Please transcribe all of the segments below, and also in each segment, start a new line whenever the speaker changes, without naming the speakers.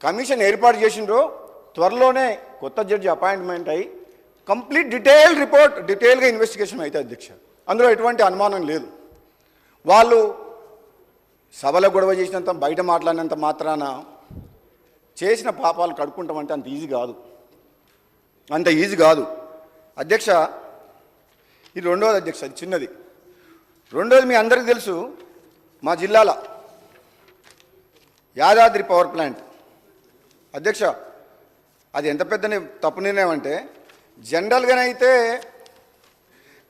Commission ఏర్పాటు చేసిండ్రో త్వరలోనే కొత్త జడ్జి అపాయింట్మెంట్ అయ్యి కంప్లీట్ డీటెయిల్గా ఇన్వెస్టిగేషన్ అయితే అధ్యక్ష, అందులో ఎటువంటి అనుమానం లేదు. వాళ్ళు సభలో గొడవ చేసినంత బయట మాట్లాడినంత మాత్రాన చేసిన పాపాలు కడుక్కుంటామంటే అంత ఈజీ కాదు అధ్యక్ష. ఇది రెండోది అధ్యక్ష, అది చిన్నది. రెండోది మీ అందరికీ తెలుసు, మా జిల్లాల యాదాద్రి పవర్ ప్లాంట్ అధ్యక్ష, అది ఎంత పెద్ద తప్పు నిర్ణయం అంటే, జనరల్గానైతే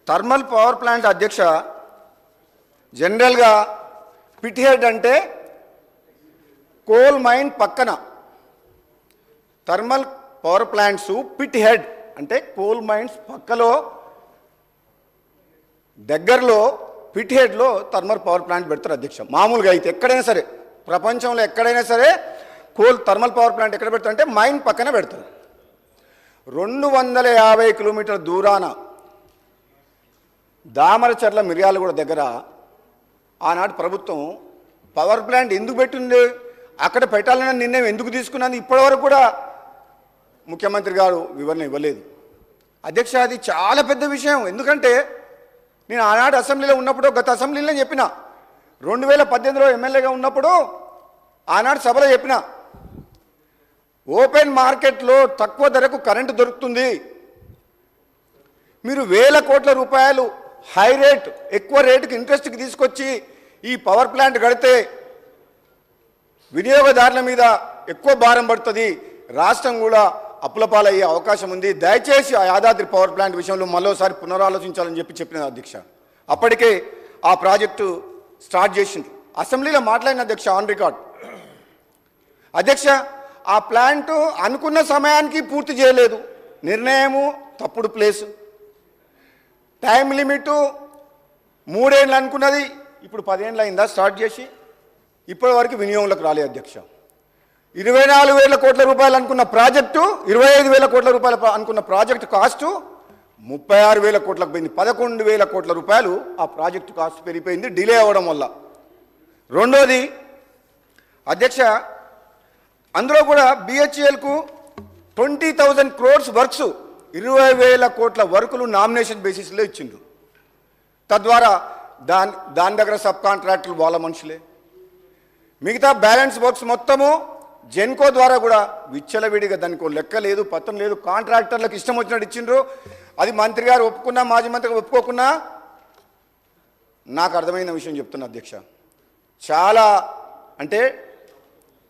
థర్మల్ పవర్ ప్లాంట్ అధ్యక్ష, జనరల్గా పిట్ హెడ్ అంటే కోల్ మైన్ పక్కన, thermal power plants pit head అంటే కోల్ మైన్స్ పక్కలో దగ్గరలో పిట్ హెడ్లో థర్మల్ పవర్ ప్లాంట్ పెడతారు అధ్యక్ష. మామూలుగా అయితే ఎక్కడైనా సరే ప్రపంచంలో ఎక్కడైనా సరే థర్మల్ పవర్ ప్లాంట్ ఎక్కడ పెడతారు అంటే మైన్ పక్కన పెడతారు. 250 కిలోమీటర్ల దూరాన దామరచర్ల మిర్యాలగూడ దగ్గర ఆనాడు ప్రభుత్వం పవర్ ప్లాంట్ ఎందుకు పెట్టింది, అక్కడ పెట్టాలన్న నిర్ణయం ఎందుకు తీసుకున్నది ఇప్పటివరకు కూడా ముఖ్యమంత్రి గారు వివరణ ఇవ్వలేదు అధ్యక్ష. అది చాలా పెద్ద విషయం. ఎందుకంటే నేను ఆనాడు అసెంబ్లీలో ఉన్నప్పుడు, గత అసెంబ్లీలో చెప్పిన, 2018లో ఎమ్మెల్యేగా ఉన్నప్పుడు ఆనాడు సభలో చెప్పిన, ఓపెన్ మార్కెట్లో తక్కువ ధరకు కరెంటు దొరుకుతుంది, మీరు వేల కోట్ల రూపాయలు హై రేట్ ఎక్కువ రేటుకి ఇంట్రెస్ట్కి తీసుకొచ్చి ఈ పవర్ ప్లాంట్ కడితే వినియోగదారుల మీద ఎక్కువ భారం పడుతుంది, రాష్ట్రం కూడా అప్పుల పాలయ్యే అవకాశం ఉంది, దయచేసి ఆ యాదాద్రి పవర్ ప్లాంట్ విషయంలో మరోసారి పునరాలోచించాలని చెప్పిన అధ్యక్ష. అప్పటికే ఆ ప్రాజెక్టు స్టార్ట్ చేసింది. అసెంబ్లీలో మాట్లాడిన అధ్యక్ష, ఆన్ రికార్డ్ అధ్యక్ష. ఆ ప్లాంటు అనుకున్న సమయానికి పూర్తి చేయలేదు, నిర్ణయము తప్పుడు ప్లేసు, టైం లిమిటు 3 ఏళ్ళు అనుకున్నది, ఇప్పుడు 10 ఏళ్ళు అయిందా స్టార్ట్ చేసి, ఇప్పటి వరకు వినియోగంలోకి రాలేదు అధ్యక్ష. 24,000 కోట్ల రూపాయలు అనుకున్న ప్రాజెక్టు, 25,000 కోట్ల రూపాయలు అనుకున్న ప్రాజెక్టు కాస్టు 36,000 కోట్లకు పోయింది. 11,000 కోట్ల రూపాయలు ఆ ప్రాజెక్టు కాస్ట్ పెరిగిపోయింది డిలే అవ్వడం వల్ల. రెండోది అధ్యక్ష, అందులో కూడా బిహెచ్ఎల్కు 20,000 crores వర్క్స్, 20,000 కోట్ల వర్కులు నామినేషన్ బేసిస్లో ఇచ్చిండ్రు. తద్వారా దాని దగ్గర సబ్ కాంట్రాక్టులు వాళ్ళ మనుషులే. మిగతా బ్యాలెన్స్ వర్క్స్ మొత్తము జెన్కో ద్వారా కూడా విచ్చలవిడిగా, దానికి లెక్క లేదు, పత్రం లేదు, కాంట్రాక్టర్లకు ఇష్టం వచ్చినట్టు ఇచ్చిండ్రు. అది మంత్రి గారు ఒప్పుకున్నా, మాజీ మంత్రి గారు ఒప్పుకోకున్నా, నాకు అర్థమైన విషయం చెప్తున్నా అధ్యక్ష, చాలా అంటే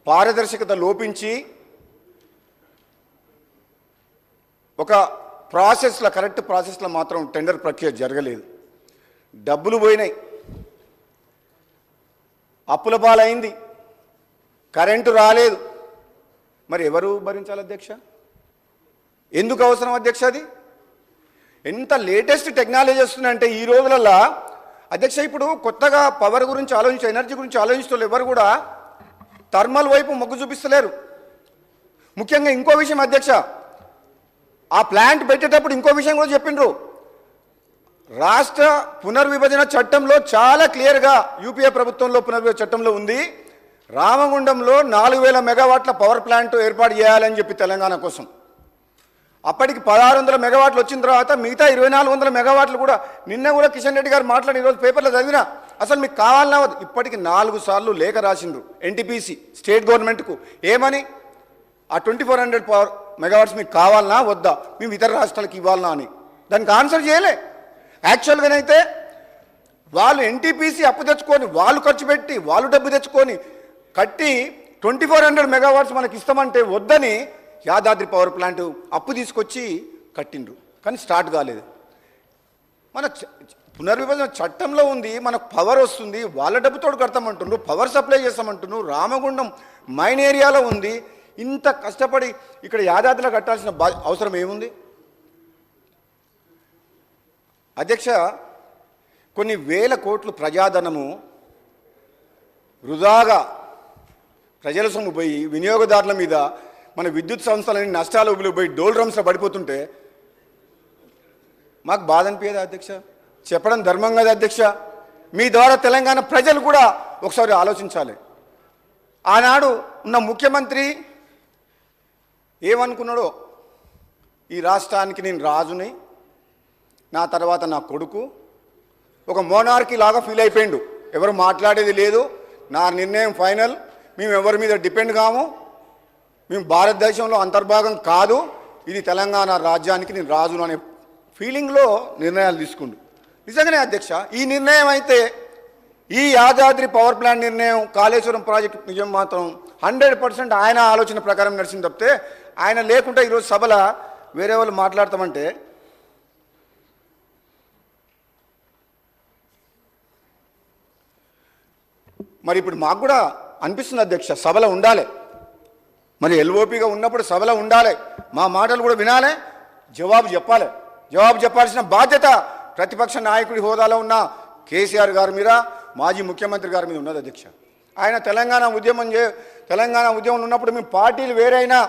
పారదర్శకత లోపించి ఒక ప్రాసెస్లో, కరెక్ట్ ప్రాసెస్లో మాత్రం టెండర్ ప్రక్రియ జరగలేదు, డబ్బులు పోయినాయి, అప్పుల పాలైంది, కరెంటు రాలేదు. మరి ఎవరు భరించాలి అధ్యక్ష? ఎందుకు అవసరం అధ్యక్ష? అది ఎంత లేటెస్ట్ టెక్నాలజీ వస్తుందంటే ఈ రోజులలో అధ్యక్ష, ఇప్పుడు కొత్తగా పవర్ గురించి ఎనర్జీ గురించి ఆలోచించే ఎవరు కూడా థర్మల్ వైపు మొగ్గు చూపిస్తలేరు. ముఖ్యంగా ఇంకో విషయం అధ్యక్ష, ఆ ప్లాంట్ పెట్టేటప్పుడు ఇంకో విషయం కూడా చెప్పిండ్రు. రాష్ట్ర పునర్విభజన చట్టంలో చాలా క్లియర్గా, యూపీఏ ప్రభుత్వంలో పునర్విభజన చట్టంలో ఉంది, రామగుండంలో 4,000 మెగావాట్ల పవర్ ప్లాంట్ ఏర్పాటు చేయాలని చెప్పి తెలంగాణ కోసం. అప్పటికి 1,600 మెగావాట్లు వచ్చిన తర్వాత మిగతా 2,400 మెగావాట్లు కూడా నిన్న కూడా కిషన్ రెడ్డి గారు మాట్లాడి ఈరోజు పేపర్లో చదివినా, అసలు మీకు కావాలన్నా ఇప్పటికి 4 సార్లు లేఖ రాసిండ్రు ఎన్టీపీసీ స్టేట్ గవర్నమెంట్కు. ఏమని? ఆ 2,400 పవర్ మెగావాట్స్ మీకు కావాలన్నా వద్దా, మేము ఇతర రాష్ట్రాలకు ఇవ్వాలన్నా అని. దానికి ఆన్సర్ చేయలే. యాక్చువల్గానైతే వాళ్ళు ఎన్టీపీసీ అప్పు తెచ్చుకొని, వాళ్ళు ఖర్చు పెట్టి, వాళ్ళు డబ్బు తెచ్చుకొని కట్టి 2,400 మెగావాట్స్ మనకి ఇస్తామంటే వద్దని యాదాద్రి పవర్ ప్లాంట్ అప్పు తీసుకొచ్చి కట్టిండ్రు, కానీ స్టార్ట్ కాలేదు. మన పునర్విభజన చట్టంలో ఉంది, మనకు పవర్ వస్తుంది, వాళ్ళ డబ్బుతో కడతామంటుండ్రు, పవర్ సప్లై చేస్తామంటుండ్రు, రామగుండం మైన్ ఏరియాలో ఉంది. ఇంత కష్టపడి ఇక్కడ యాదాద్రిలో కట్టాల్సిన అవసరం ఏముంది అధ్యక్ష? కొన్ని వేల కోట్లు ప్రజాధనము వృధాగా ప్రజల సొమ్ము పోయి వినియోగదారుల మీద, మన విద్యుత్ సంస్థలని నష్టాలు పోయి డోల్ డ్రమ్స్లో పడిపోతుంటే మాకు బాధ అనిపించదా అధ్యక్ష? చెప్పడం ధర్మం కదా అధ్యక్ష? మీ ద్వారా తెలంగాణ ప్రజలు కూడా ఒకసారి ఆలోచించాలి. ఆనాడు ఉన్న ముఖ్యమంత్రి ఏమనుకున్నాడో ఈ రాష్ట్రానికి నేను రాజుని, నా తర్వాత నా కొడుకు ఒక మోనార్కీ లాగా ఫీల్ అయిపోయిండు. ఎవరు మాట్లాడేది లేదు, నా నిర్ణయం ఫైనల్, మేము ఎవరి మీద డిపెండ్ కాము, మేము భారతదేశంలో అంతర్భాగం కాదు, ఇది తెలంగాణ రాజ్యానికి నేను రాజును అనే ఫీలింగ్లో నిర్ణయాలు తీసుకుండు. నిజంగానే అధ్యక్ష, ఈ నిర్ణయం అయితే ఈ యాదాద్రి పవర్ ప్లాంట్ నిర్ణయం, కాళేశ్వరం ప్రాజెక్టు నిజం మాత్రం 100% ఆయన ఆలోచన ప్రకారం నడిచింది తప్పితే ఆయన లేకుంటే ఈరోజు సభలో వేరే వాళ్ళు మాట్లాడతామంటే మరి ఇప్పుడు మాకు కూడా అనిపిస్తుంది అధ్యక్ష, సభలో ఉండాలి, మరి ఎల్ఓపిగా ఉన్నప్పుడు సభలో ఉండాలి, మా మాటలు కూడా వినాలి, జవాబు చెప్పాలి. జవాబు చెప్పాల్సిన బాధ్యత ప్రతిపక్ష నాయకుడి హోదాలో ఉన్న కేసీఆర్ గారి మీద, మాజీ ముఖ్యమంత్రి గారి మీద ఉన్నది అధ్యక్ష. ఆయన తెలంగాణ ఉద్యమం ఉన్నప్పుడు మేము పార్టీలు వేరైనా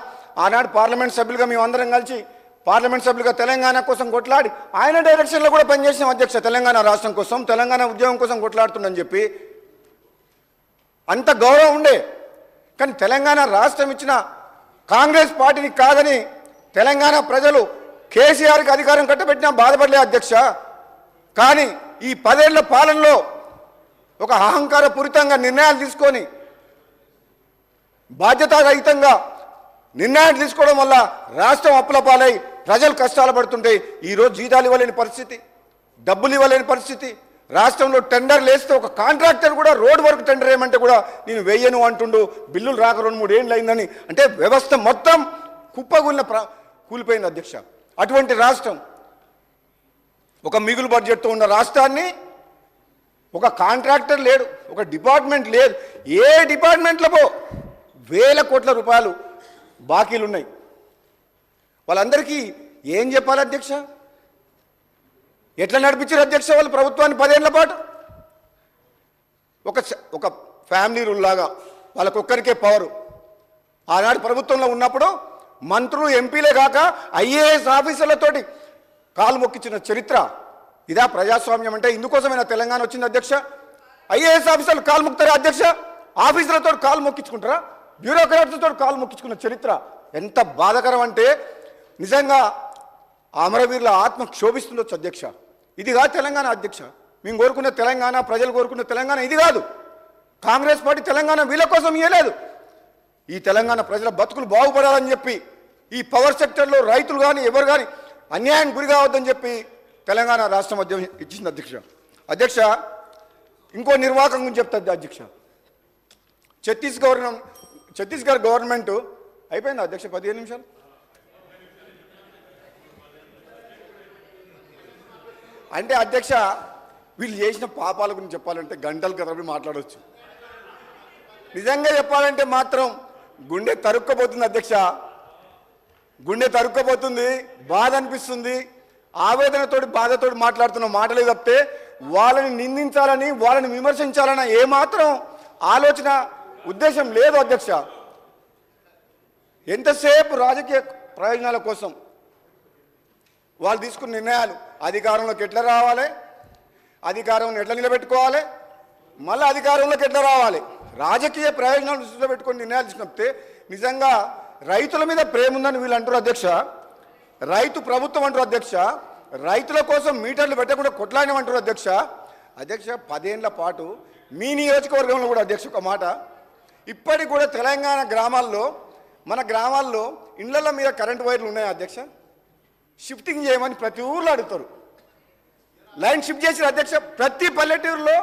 ఆనాడు పార్లమెంట్ సభ్యులుగా మేము అందరం కలిసి పార్లమెంట్ సభ్యులుగా తెలంగాణ కోసం కొట్లాడి ఆయన డైరెక్షన్లో కూడా పనిచేసాం అధ్యక్ష. తెలంగాణ రాష్ట్రం కోసం, తెలంగాణ ఉద్యమం కోసం కొట్లాడుతుందని చెప్పి అంత గౌరవం ఉండే. కానీ తెలంగాణ రాష్ట్రం ఇచ్చిన కాంగ్రెస్ పార్టీని కాదని తెలంగాణ ప్రజలు కేసీఆర్కి అధికారం కట్టబెట్టినా బాధపడలే అధ్యక్ష. కానీ ఈ 10 ఏళ్ల పాలనలో ఒక అహంకారపూరితంగా నిర్ణయాలు తీసుకొని బాధ్యతారహితంగా నిర్ణయాలు తీసుకోవడం వల్ల రాష్ట్రం అప్పుల పాలై ప్రజలు కష్టాలు పడుతుంటే ఈరోజు జీతాలు ఇవ్వలేని పరిస్థితి, డబ్బులు ఇవ్వలేని పరిస్థితి, రాష్ట్రంలో టెండర్లు వేస్తే ఒక కాంట్రాక్టర్ కూడా రోడ్ వర్క్ టెండర్ ఏమంటే కూడా నేను వెయ్యను అంటుండు, బిల్లులు రాక 2-3 ఏళ్ళు అయిందని, అంటే వ్యవస్థ మొత్తం కూలిపోయింది అధ్యక్ష. అటువంటి రాష్ట్రం, ఒక మిగులు బడ్జెట్తో ఉన్న రాష్ట్రాన్ని ఒక కాంట్రాక్టర్ లేడు, ఒక డిపార్ట్మెంట్ లేదు, ఏ డిపార్ట్మెంట్లో వేల కోట్ల రూపాయలు బాకీలు ఉన్నాయి. వాళ్ళందరికీ ఏం చెప్పాలి అధ్యక్ష? ఎట్లా నడిపించారు అధ్యక్ష వాళ్ళు ప్రభుత్వాన్ని 10 ఏళ్ల పాటు? ఒక ఫ్యామిలీ రూల్ లాగా వాళ్ళకొక్కరికే పవరు. ఆనాడు ప్రభుత్వంలో ఉన్నప్పుడు మంత్రులు, ఎంపీలే కాక ఐఏఎస్ ఆఫీసర్లతోటి కాలు మొక్కించిన చరిత్ర ఇదా ప్రజాస్వామ్యం అంటే? ఇందుకోసమైనా తెలంగాణ వచ్చింది అధ్యక్ష? ఐఏఎస్ ఆఫీసర్లు కాలు మొక్కుతారా అధ్యక్ష? ఆఫీసర్లతో కాలు మొక్కించుకుంటారా? బ్యూరోక్రాట్స్తో కాలు మొక్కించుకున్న చరిత్ర ఎంత బాధాకరం అంటే నిజంగా అమరవీరుల ఆత్మ క్షోభిస్తుండొచ్చు అధ్యక్ష. ఇది కాదు తెలంగాణ అధ్యక్ష. మేము కోరుకున్న తెలంగాణ, ప్రజలు కోరుకున్న తెలంగాణ ఇది కాదు. కాంగ్రెస్ పార్టీ తెలంగాణ వీళ్ళ కోసం ఇవ్వలేదు. ఈ తెలంగాణ ప్రజల బతుకులు బాగుపడాలని చెప్పి ఈ పవర్ సెక్టర్లో రైతులు కానీ ఎవరు కానీ అన్యాయం గురి కావద్దని చెప్పి తెలంగాణ రాష్ట్ర మధ్యం ఇచ్చింది అధ్యక్ష. అధ్యక్ష, ఇంకో నిర్వాహకం గురించి చెప్తుంది అధ్యక్ష. ఛత్తీస్గఢ్ గవర్నమెంట్ అయిపోయింది అధ్యక్ష 15 నిమిషాలు. అంటే అధ్యక్ష, వీళ్ళు చేసిన పాపాల గురించి చెప్పాలంటే గంటల తరబడి మాట్లాడవచ్చు. నిజంగా చెప్పాలంటే మాత్రం గుండె తరుక్కపోతుంది అధ్యక్ష, గుండె తరుక్కపోతుంది, బాధ అనిపిస్తుంది. ఆవేదనతోటి బాధతోటి మాట్లాడుతున్న మాటలే తప్పితే వాళ్ళని నిందించాలని, వాళ్ళని విమర్శించాలన్న ఏమాత్రం ఆలోచన, ఉద్దేశం లేదు అధ్యక్ష. ఎంతసేపు రాజకీయ ప్రయోజనాల కోసం వాళ్ళు తీసుకున్న నిర్ణయాలు, అధికారంలోకి ఎట్లా రావాలి, అధికారంలో ఎట్లా నిలబెట్టుకోవాలి, మళ్ళీ అధికారంలోకి ఎట్లా రావాలి, రాజకీయ ప్రయోజనాలు దృష్టిలో పెట్టుకొని నిర్ణయాలు తీసుకుంటే నిజంగా రైతుల మీద ప్రేమ ఉందని వీళ్ళు అంటారు అధ్యక్ష. రైతు ప్రభుత్వం అంటారు అధ్యక్ష. రైతుల కోసం మీటర్లు పెట్టకుండా కొట్లాడినమంటారు అధ్యక్ష. అధ్యక్ష, 10 ఏళ్ల పాటు మీ నియోజకవర్గంలో కూడా అధ్యక్ష ఒక మాట, ఇప్పటికి కూడా తెలంగాణ గ్రామాల్లో, మన గ్రామాల్లో ఇళ్ల మీద కరెంటు వైర్లు ఉన్నాయి అధ్యక్ష. షిఫ్టింగ్ చేయమని ప్రతి ఊర్లో అడుగుతారు. లైన్ షిఫ్ట్ చేసిన అధ్యక్ష. ప్రతి పల్లెటూరులో